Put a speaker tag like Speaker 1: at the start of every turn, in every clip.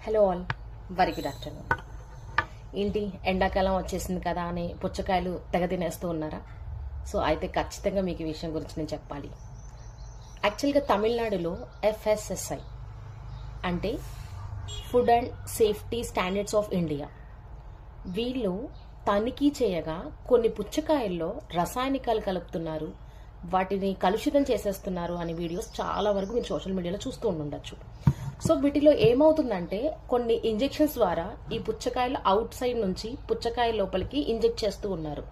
Speaker 1: Hello all, very good afternoon. ఏంటి ఎండాకాలం వచ్చేసింది కదా అని పుచ్చకాయలు తెగ తినేస్తూ ఉన్నారా? సో అయితే ఖచ్చితంగా మీకు ఈ విషయం గురించి నేను చెప్పాలి. యాక్చువల్గా తమిళనాడులో FSSI అంటే food and safety standards of India వీళ్ళు తనిఖీ చేయగా కొన్ని పుచ్చకాయల్లో రసాయనికాలు కలుపుతున్నారు, వాటిని కలుషితం చేసేస్తున్నారు అనే వీడియోస్ చాలా వరకు మీరు సోషల్ మీడియాలో చూస్తూ ఉండొచ్చు. సో వీటిలో ఏమవుతుందంటే కొన్ని ఇంజెక్షన్స్ ద్వారా ఈ పుచ్చకాయలు అవుట్ సైడ్ నుంచి పుచ్చకాయ లోపలికి ఇంజెక్ట్ చేస్తూ ఉన్నారు,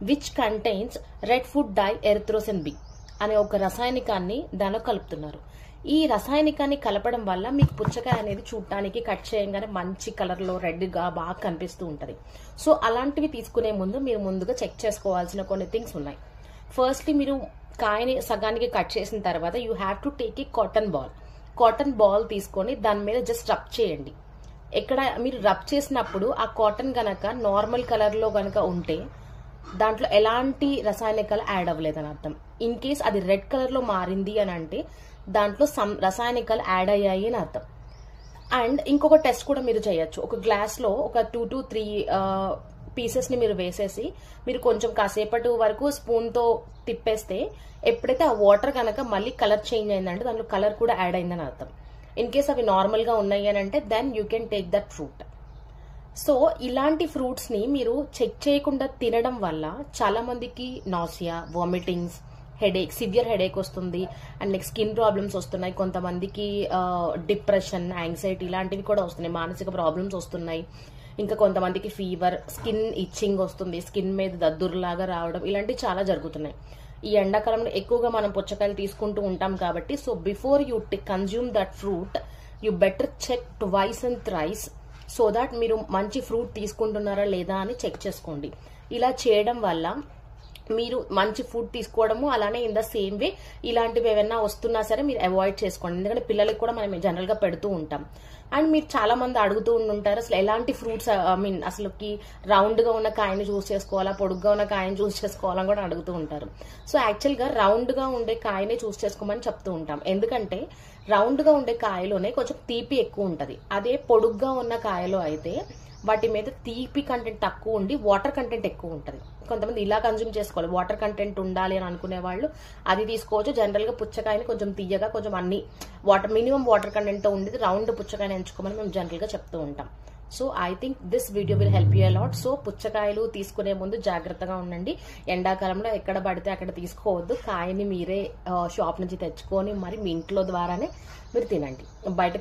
Speaker 1: which contains red food dye erythrosine B అనే ఒక రసాయనికాన్ని దానిలో కలుపుతున్నారు. ఈ రసాయనికాన్ని కలపడం వల్ల మీకు పుచ్చకాయ అనేది చూడటానికి కట్ చేయగానే మంచి కలర్లో రెడ్గా బాగా కనిపిస్తూ ఉంటుంది. సో అలాంటివి తీసుకునే ముందు మీరు ముందుగా చెక్ చేసుకోవాల్సిన కొన్ని థింగ్స్ ఉన్నాయి. ఫస్ట్లీ మీరు కాయని సగానికి కట్ చేసిన తర్వాత you have to take a cotton ball తీసుకొని దాని మీద జస్ట్ రబ్ చేయండి. ఎక్కడ మీరు రబ్ చేసినప్పుడు ఆ కాటన్ గనక నార్మల్ కలర్లో గనక ఉంటే దాంట్లో ఎలాంటి రసాయనికాలు యాడ్ అవ్వలేదని అర్థం. ఇన్ కేస్ అది రెడ్ కలర్లో మారింది అని అంటే దాంట్లో రసాయనికాలు యాడ్ అయ్యాయి అని అర్థం. అండ్ ఇంకొక టెస్ట్ కూడా మీరు చేయొచ్చు. ఒక గ్లాస్లో ఒక 2 to 3 పీసెస్ని మీరు వేసేసి మీరు కొంచెం కాసేపటి వరకు స్పూన్తో తిప్పేస్తే ఎప్పుడైతే ఆ వాటర్ కనుక మళ్ళీ కలర్ చేంజ్ అయిందంటే దాంట్లో కలర్ కూడా యాడ్ అయిందని అర్థం. ఇన్ కేస్ అవి నార్మల్గా ఉన్నాయి అని అంటే then you can take that fruit. So ఇలాంటి ఫ్రూట్స్ని మీరు చెక్ చేయకుండా తినడం వల్ల చాలా మందికి nausea, vomitings, headache, severe headache వస్తుంది. అండ్ నెక్స్ట్ స్కిన్ ప్రాబ్లమ్స్ వస్తున్నాయి. కొంతమందికి డిప్రెషన్, యాంగ్జైటీ ఇలాంటివి కూడా వస్తున్నాయి. మానసిక ప్రాబ్లమ్స్ వస్తున్నాయి. ఇంకా కొంతమందికి ఫీవర్, స్కిన్ ఇచ్చింగ్ వస్తుంది, స్కిన్ మీద దద్దుర్లాగా రావడం, ఇలాంటివి చాలా జరుగుతున్నాయి. ఈ ఎండాకాలంలో ఎక్కువగా మనం పుచ్చకాయలు తీసుకుంటూ ఉంటాం కాబట్టి so before you consume that fruit you better check twice and thrice so that మీరు మంచి ఫ్రూట్ తీసుకుంటున్నారా లేదా అని చెక్ చేసుకోండి. ఇలా చేయడం వల్ల మీరు మంచి ఫుడ్ తీసుకోవడము, అలానే ఇన్ ద సేమ్ వే ఇలాంటివి ఏమైనా వస్తున్నా సరే మీరు అవాయిడ్ చేసుకోండి. ఎందుకంటే పిల్లలకి కూడా మనం జనరల్ గా పెడుతూ ఉంటాం. అండ్ మీరు చాలా మంది అడుగుతూ ఉంటారు అసలు ఎలాంటి ఫ్రూట్స్ అసలుకి రౌండ్ గా ఉన్న కాయని చూస్ చేసుకోవాలా, పొడుగ్గా ఉన్న కాయని చూస్ చేసుకోవాలని కూడా అడుగుతూ ఉంటారు. సో యాక్చువల్ గా రౌండ్ గా ఉండే కాయనే చూస్ చేసుకోమని చెప్తూ ఉంటాం. ఎందుకంటే రౌండ్ గా ఉండే కాయలోనే కొంచెం తీపి ఎక్కువ ఉంటది. అదే పొడుగ్గా ఉన్న కాయలో అయితే వాటి మీద తీపి కంటెంట్ తక్కువ ఉండి వాటర్ కంటెంట్ ఎక్కువ ఉంటుంది. కొంతమంది ఇలా కన్జ్యూమ్ చేసుకోవాలి, వాటర్ కంటెంట్ ఉండాలి అని అనుకునే వాళ్ళు అది తీసుకోవచ్చు. జనరల్ గా పుచ్చకాయని కొంచెం తీయగా కొంచెం అన్ని మినిమం వాటర్ కంటెంట్ తో ఉండేది రౌండ్ పుచ్చకాయని ఎంచుకోమని మేము జనరల్ గా చెప్తూ ఉంటాం. So I think this video will help you a lot. So పుచ్చకాయలు తీసుకునే ముందు జాగ్రత్తగా ఉండండి. ఎండాకాలంలో ఎక్కడ పడితే అక్కడ తీసుకోవద్దు. కాయని మీరే షాప్ నుంచి తెచ్చుకొని మరి మీ ఇంట్లో ద్వారానే మీరు తినండి. బయట